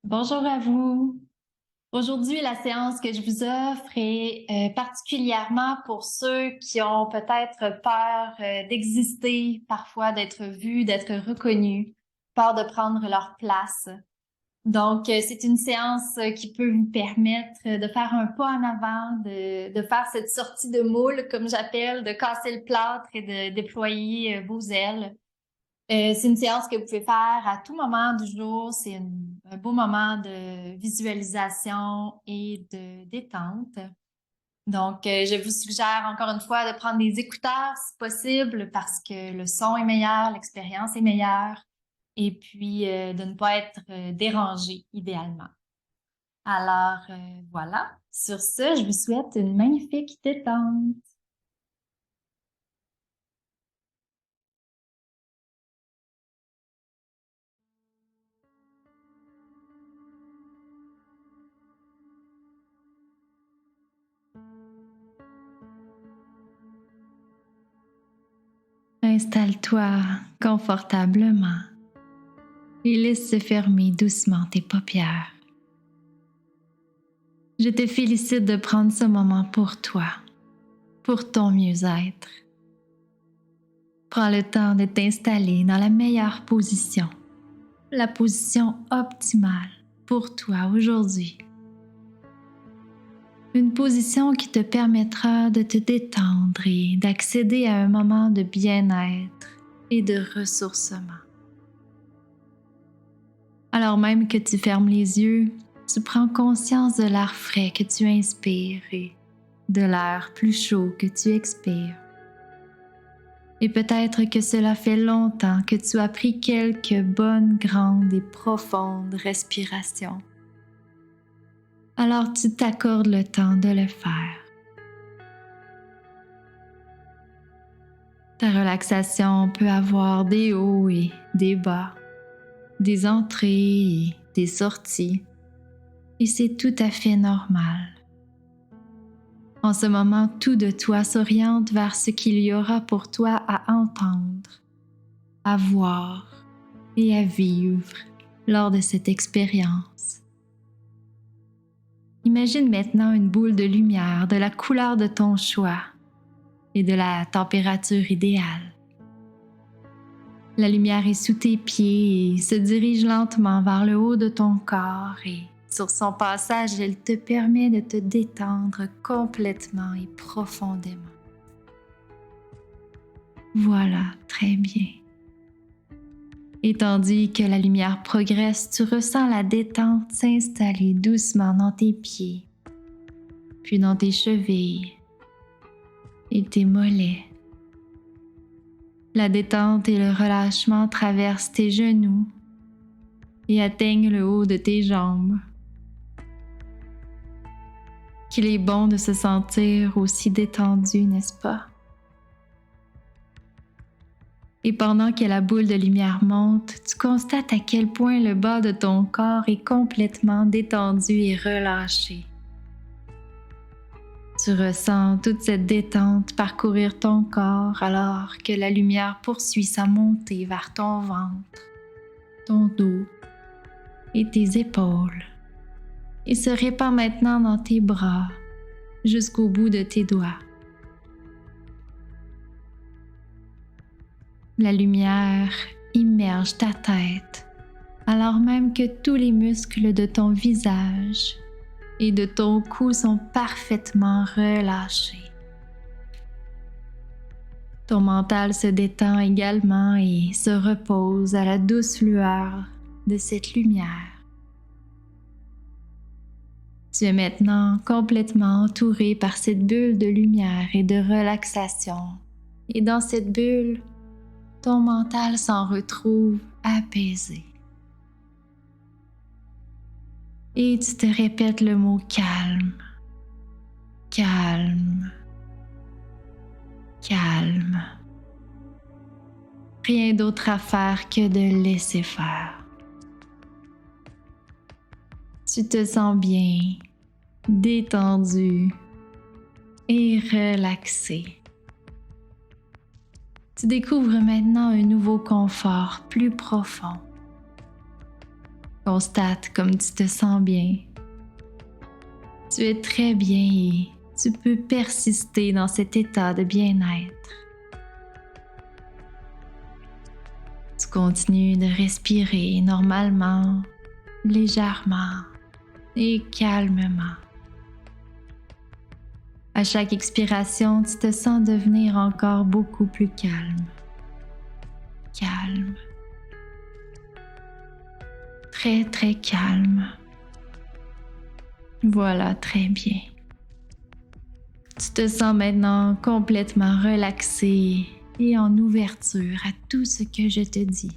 Bonjour à vous. Aujourd'hui, la séance que je vous offre est particulièrement pour ceux qui ont peut-être peur d'exister, parfois d'être vus, d'être reconnus, peur de prendre leur place. Donc, c'est une séance qui peut vous permettre de faire un pas en avant, de faire cette sortie de moule, comme j'appelle, de casser le plâtre et de déployer vos ailes. C'est une séance que vous pouvez faire à tout moment du jour. C'est un beau moment de visualisation et de détente. Donc, je vous suggère encore une fois de prendre des écouteurs si possible parce que le son est meilleur, l'expérience est meilleure et puis de ne pas être dérangé idéalement. Alors, voilà. Sur ce, je vous souhaite une magnifique détente. Installe-toi confortablement et laisse se fermer doucement tes paupières. Je te félicite de prendre ce moment pour toi, pour ton mieux-être. Prends le temps de t'installer dans la meilleure position, la position optimale pour toi aujourd'hui. Une position qui te permettra de te détendre et d'accéder à un moment de bien-être et de ressourcement. Alors même que tu fermes les yeux, tu prends conscience de l'air frais que tu inspires et de l'air plus chaud que tu expires. Et peut-être que cela fait longtemps que tu as pris quelques bonnes, grandes et profondes respirations. Alors tu t'accordes le temps de le faire. Ta relaxation peut avoir des hauts et des bas, des entrées et des sorties, et c'est tout à fait normal. En ce moment, tout de toi s'oriente vers ce qu'il y aura pour toi à entendre, à voir et à vivre lors de cette expérience. Imagine maintenant une boule de lumière de la couleur de ton choix et de la température idéale. La lumière est sous tes pieds et se dirige lentement vers le haut de ton corps et sur son passage, elle te permet de te détendre complètement et profondément. Voilà, très bien. Et tandis que la lumière progresse, tu ressens la détente s'installer doucement dans tes pieds, puis dans tes chevilles et tes mollets. La détente et le relâchement traversent tes genoux et atteignent le haut de tes jambes. Qu'il est bon de se sentir aussi détendu, n'est-ce pas? Et pendant que la boule de lumière monte, tu constates à quel point le bas de ton corps est complètement détendu et relâché. Tu ressens toute cette détente parcourir ton corps alors que la lumière poursuit sa montée vers ton ventre, ton dos et tes épaules et se répand maintenant dans tes bras jusqu'au bout de tes doigts. La lumière immerge ta tête alors même que tous les muscles de ton visage et de ton cou sont parfaitement relâchés. Ton mental se détend également et se repose à la douce lueur de cette lumière. Tu es maintenant complètement entouré par cette bulle de lumière et de relaxation. Et dans cette bulle, ton mental s'en retrouve apaisé. Et tu te répètes le mot calme, calme, calme. Rien d'autre à faire que de laisser faire. Tu te sens bien, détendu et relaxé. Tu découvres maintenant un nouveau confort plus profond. Constate comme tu te sens bien. Tu es très bien et tu peux persister dans cet état de bien-être. Tu continues de respirer normalement, légèrement et calmement. À chaque expiration, tu te sens devenir encore beaucoup plus calme. Calme. Très, très calme. Voilà, très bien. Tu te sens maintenant complètement relaxé et en ouverture à tout ce que je te dis.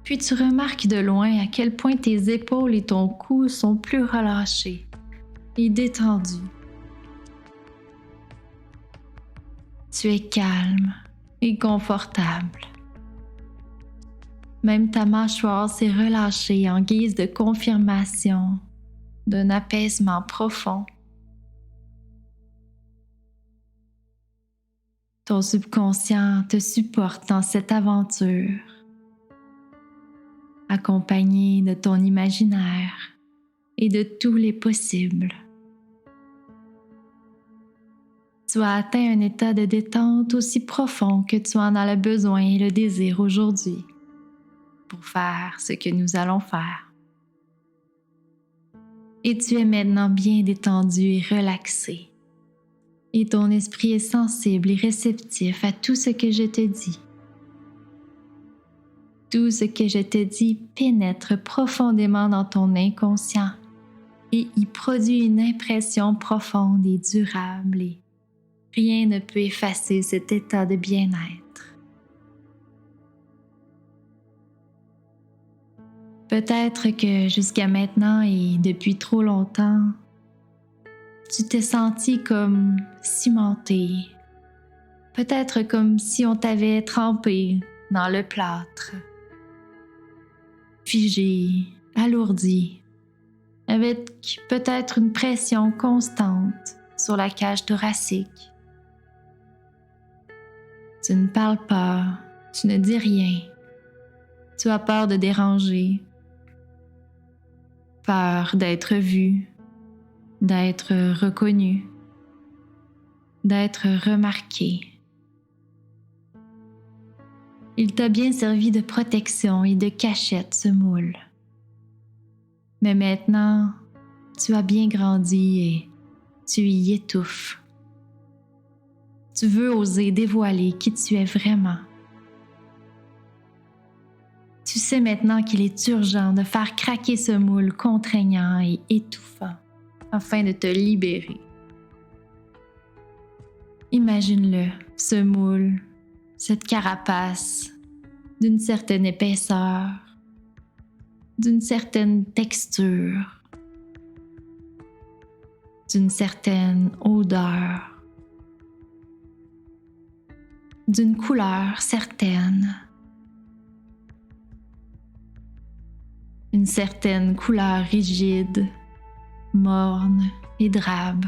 Puis tu remarques de loin à quel point tes épaules et ton cou sont plus relâchés et détendus. Tu es calme et confortable. Même ta mâchoire s'est relâchée en guise de confirmation d'un apaisement profond. Ton subconscient te supporte dans cette aventure, accompagné de ton imaginaire et de tous les possibles. Tu as atteint un état de détente aussi profond que tu en as le besoin et le désir aujourd'hui pour faire ce que nous allons faire. Et tu es maintenant bien détendu et relaxé. Et ton esprit est sensible et réceptif à tout ce que je te dis. Tout ce que je te dis pénètre profondément dans ton inconscient et y produit une impression profonde et durable et rien ne peut effacer cet état de bien-être. Peut-être que jusqu'à maintenant et depuis trop longtemps, tu t'es senti comme cimenté, peut-être comme si on t'avait trempé dans le plâtre, figé, alourdi, avec peut-être une pression constante sur la cage thoracique. Tu ne parles pas, tu ne dis rien, tu as peur de déranger, peur d'être vu, d'être reconnu, d'être remarqué. Il t'a bien servi de protection et de cachette, ce moule. Mais maintenant, tu as bien grandi et tu y étouffes. Tu veux oser dévoiler qui tu es vraiment. Tu sais maintenant qu'il est urgent de faire craquer ce moule contraignant et étouffant afin de te libérer. Imagine-le, ce moule, cette carapace, d'une certaine épaisseur, d'une certaine texture, d'une certaine odeur, d'une couleur certaine, une certaine couleur rigide, morne et drabe.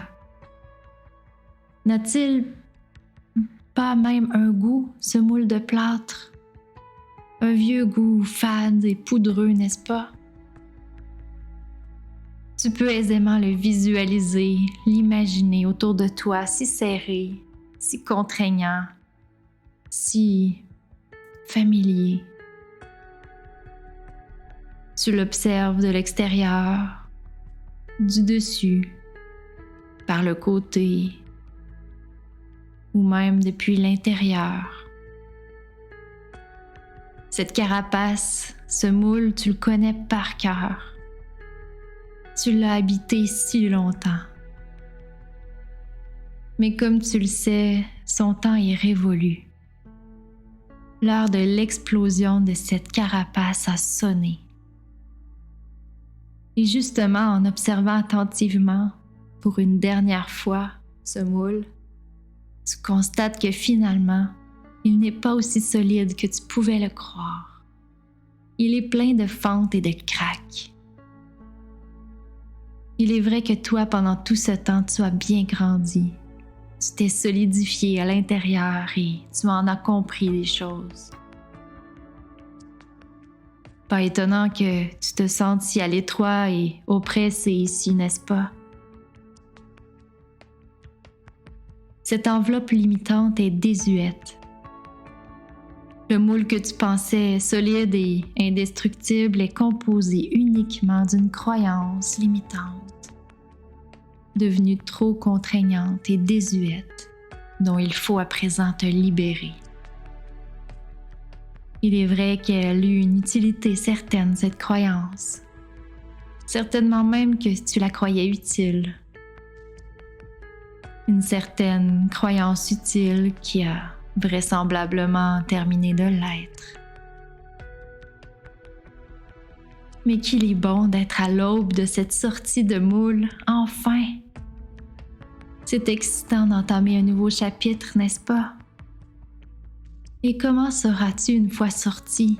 N'a-t-il pas même un goût, ce moule de plâtre? Un vieux goût fade et poudreux, n'est-ce pas? Tu peux aisément le visualiser, l'imaginer autour de toi, si serré, si contraignant, si familier. Tu l'observes de l'extérieur, du dessus, par le côté, ou même depuis l'intérieur. Cette carapace, ce moule, tu le connais par cœur. Tu l'as habité si longtemps. Mais comme tu le sais, son temps est révolu. L'heure de l'explosion de cette carapace a sonné. Et justement, en observant attentivement, pour une dernière fois, ce moule, tu constates que finalement, il n'est pas aussi solide que tu pouvais le croire. Il est plein de fentes et de craques. Il est vrai que toi, pendant tout ce temps, tu as bien grandi. Tu t'es solidifié à l'intérieur et tu en as compris des choses. Pas étonnant que tu te sentes si à l'étroit et oppressé ici, n'est-ce pas? Cette enveloppe limitante est désuète. Le moule que tu pensais solide et indestructible est composé uniquement d'une croyance limitante, devenue trop contraignante et désuète, dont il faut à présent te libérer. Il est vrai qu'elle eut une utilité certaine, cette croyance. Certainement même que tu la croyais utile. Une certaine croyance utile qui a vraisemblablement terminé de l'être. Mais qu'il est bon d'être à l'aube de cette sortie de moule, enfin! C'est excitant d'entamer un nouveau chapitre, n'est-ce pas? Et comment seras-tu une fois sorti,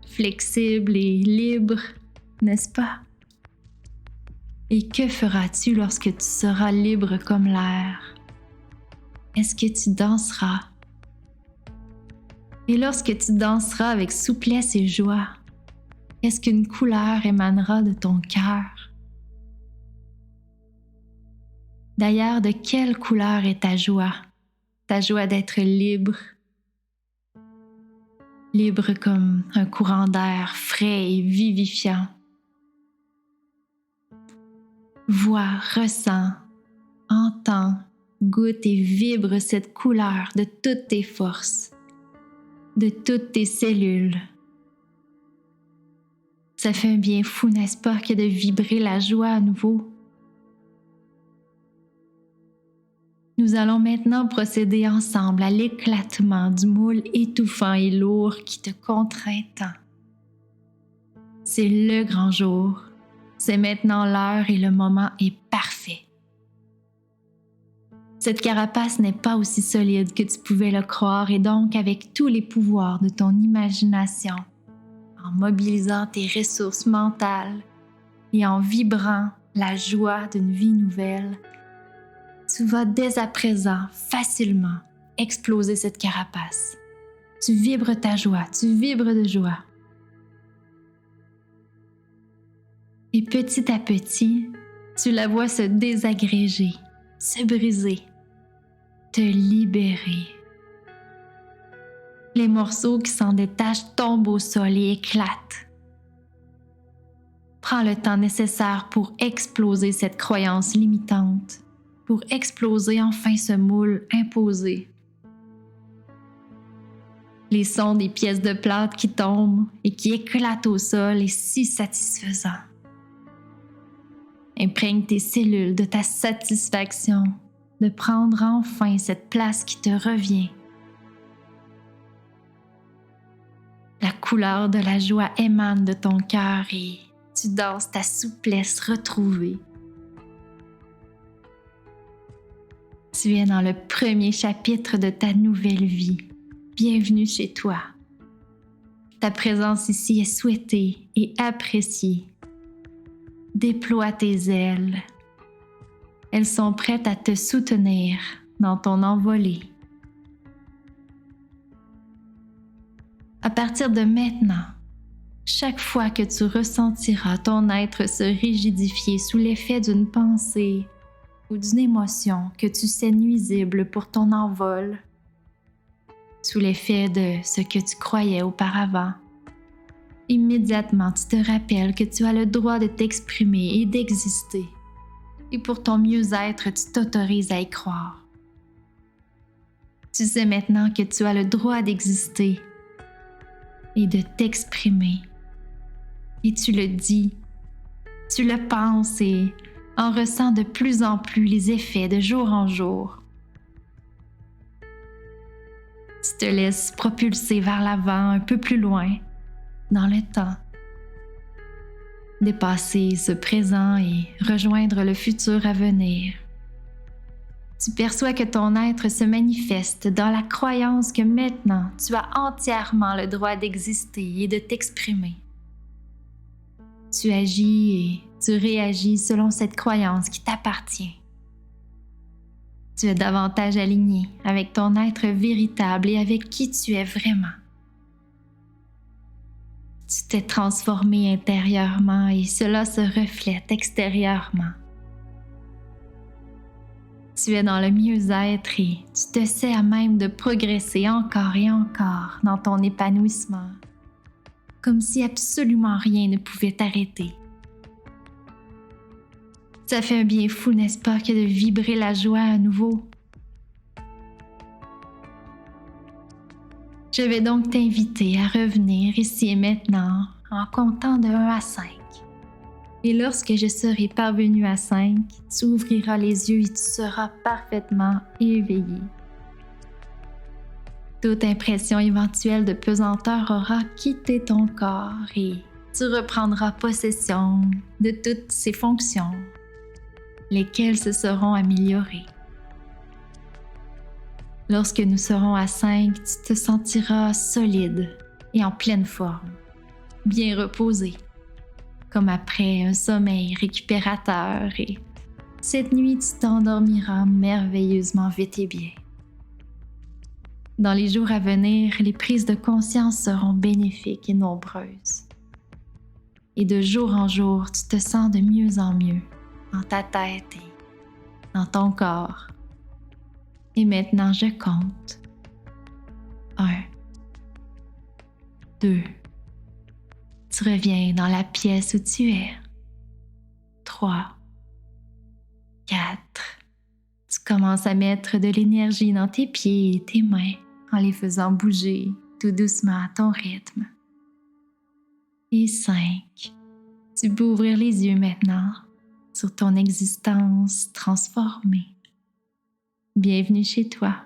flexible et libre, n'est-ce pas? Et que feras-tu lorsque tu seras libre comme l'air? Est-ce que tu danseras? Et lorsque tu danseras avec souplesse et joie, est-ce qu'une couleur émanera de ton cœur? D'ailleurs, de quelle couleur est ta joie? Ta joie d'être libre? Libre comme un courant d'air frais et vivifiant. Vois, ressens, entends, goûte et vibre cette couleur de toutes tes forces, de toutes tes cellules. Ça fait un bien fou, n'est-ce pas, que de vibrer la joie à nouveau? Nous allons maintenant procéder ensemble à l'éclatement du moule étouffant et lourd qui te contraint tant. C'est le grand jour. C'est maintenant l'heure et le moment est parfait. Cette carapace n'est pas aussi solide que tu pouvais le croire et donc avec tous les pouvoirs de ton imagination, en mobilisant tes ressources mentales et en vibrant la joie d'une vie nouvelle, tu vas dès à présent facilement exploser cette carapace. Tu vibres ta joie, tu vibres de joie. Et petit à petit, tu la vois se désagréger, se briser, te libérer. Les morceaux qui s'en détachent tombent au sol et éclatent. Prends le temps nécessaire pour exploser cette croyance limitante, pour exploser enfin ce moule imposé. Les sons des pièces de plâtre qui tombent et qui éclatent au sol est si satisfaisant. Imprègne tes cellules de ta satisfaction de prendre enfin cette place qui te revient. La couleur de la joie émane de ton cœur et tu danses ta souplesse retrouvée. Tu es dans le premier chapitre de ta nouvelle vie. Bienvenue chez toi. Ta présence ici est souhaitée et appréciée. Déploie tes ailes. Elles sont prêtes à te soutenir dans ton envolée. À partir de maintenant, chaque fois que tu ressentiras ton être se rigidifier sous l'effet d'une pensée ou d'une émotion que tu sais nuisible pour ton envol, sous l'effet de ce que tu croyais auparavant, immédiatement tu te rappelles que tu as le droit de t'exprimer et d'exister. Et pour ton mieux-être, tu t'autorises à y croire. Tu sais maintenant que tu as le droit d'exister et de t'exprimer. Et tu le dis, tu le penses et en ressens de plus en plus les effets de jour en jour. Tu te laisses propulser vers l'avant un peu plus loin, dans le temps. Dépasser ce présent et rejoindre le futur à venir. Tu perçois que ton être se manifeste dans la croyance que maintenant tu as entièrement le droit d'exister et de t'exprimer. Tu agis et tu réagis selon cette croyance qui t'appartient. Tu es davantage aligné avec ton être véritable et avec qui tu es vraiment. Tu t'es transformé intérieurement et cela se reflète extérieurement. Tu es dans le mieux-être et tu te sais à même de progresser encore et encore dans ton épanouissement, comme si absolument rien ne pouvait t'arrêter. Ça fait un bien fou, n'est-ce pas, que de vibrer la joie à nouveau. Je vais donc t'inviter à revenir ici et maintenant en comptant de 1 à 5. Et lorsque je serai parvenue à 5, tu ouvriras les yeux et tu seras parfaitement éveillé. Toute impression éventuelle de pesanteur aura quitté ton corps et tu reprendras possession de toutes ses fonctions, lesquelles se seront améliorées. Lorsque nous serons à 5, tu te sentiras solide et en pleine forme, bien reposé, comme après un sommeil récupérateur, et cette nuit tu t'endormiras merveilleusement vite et bien. Dans les jours à venir, les prises de conscience seront bénéfiques et nombreuses. Et de jour en jour, tu te sens de mieux en mieux dans ta tête et dans ton corps. Et maintenant, je compte. 1, 2. Tu reviens dans la pièce où tu es. 3, 4. Tu commences à mettre de l'énergie dans tes pieds et tes mains en les faisant bouger tout doucement à ton rythme. Et 5. Tu peux ouvrir les yeux maintenant sur ton existence transformée. Bienvenue chez toi.